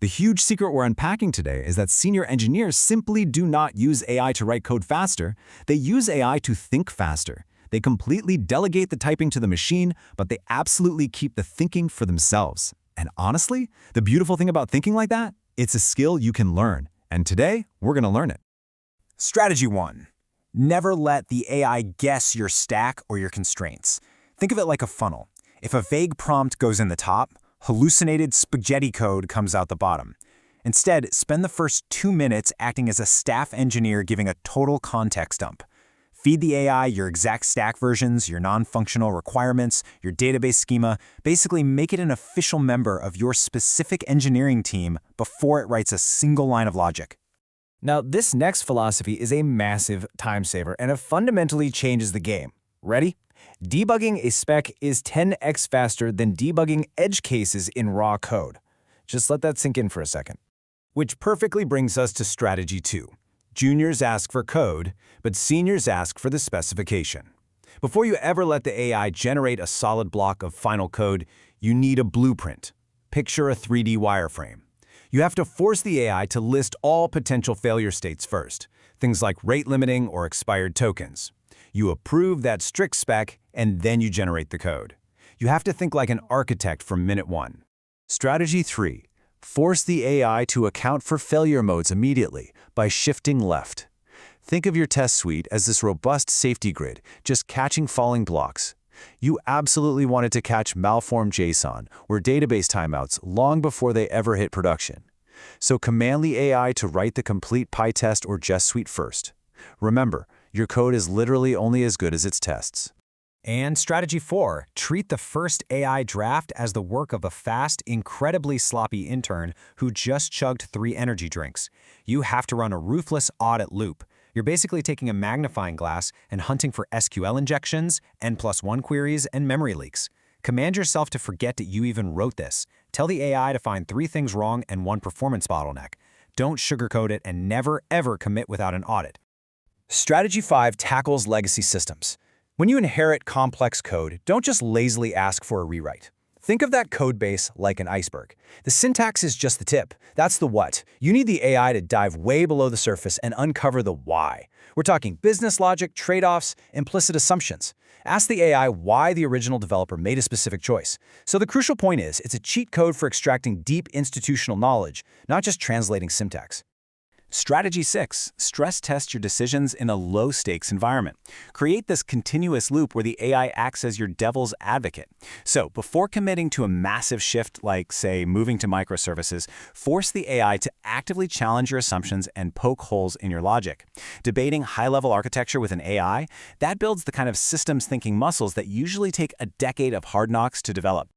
The huge secret we're unpacking today is that senior engineers simply do not use AI to write code faster. They use AI to think faster. They completely delegate the typing to the machine, but they absolutely keep the thinking for themselves. And honestly, the beautiful thing about thinking like that, it's a skill you can learn. And today, we're going to learn it. Strategy 1. Never let the AI guess your stack or your constraints. Think of it like a funnel. If a vague prompt goes in the top, hallucinated spaghetti code comes out the bottom. Instead, spend the first 2 minutes acting as a staff engineer giving a total context dump. Feed the AI your exact stack versions, your non-functional requirements, your database schema. Basically, make it an official member of your specific engineering team before it writes a single line of logic. Now, this next philosophy is a massive time saver, and it fundamentally changes the game. Ready? Debugging a spec is 10x faster than debugging edge cases in raw code. Just let that sink in for a second. Which perfectly brings us to strategy 2. Juniors ask for code, but seniors ask for the specification. Before you ever let the AI generate a solid block of final code, you need a blueprint. Picture a 3D wireframe. You have to force the AI to list all potential failure states first, things like rate limiting or expired tokens. You approve that strict spec, and then you generate the code. You have to think like an architect from minute 1. Strategy 3. Force the AI to account for failure modes immediately by shifting left. Think of your test suite as this robust safety grid, just catching falling blocks. You absolutely want it to catch malformed JSON or database timeouts long before they ever hit production. So command the AI to write the complete PyTest or Jest suite first. Remember, your code is literally only as good as its tests. And strategy 4, treat the first AI draft as the work of a fast, incredibly sloppy intern who just chugged 3 energy drinks. You have to run a ruthless audit loop. You're basically taking a magnifying glass and hunting for SQL injections, N+1 queries, and memory leaks. Command yourself to forget that you even wrote this. Tell the AI to find 3 things wrong and 1 performance bottleneck. Don't sugarcoat it and never, ever commit without an audit. Strategy 5 tackles legacy systems. When you inherit complex code, don't just lazily ask for a rewrite. Think of that code base like an iceberg. The syntax is just the tip. That's the what. You need the AI to dive way below the surface and uncover the why. We're talking business logic, trade-offs, implicit assumptions. Ask the AI why the original developer made a specific choice. So the crucial point is, it's a cheat code for extracting deep institutional knowledge, not just translating syntax. Strategy 6. Stress test your decisions in a low-stakes environment. Create this continuous loop where the AI acts as your devil's advocate. So, before committing to a massive shift like, say, moving to microservices, force the AI to actively challenge your assumptions and poke holes in your logic. Debating high-level architecture with an AI, that builds the kind of systems thinking muscles that usually take a decade of hard knocks to develop.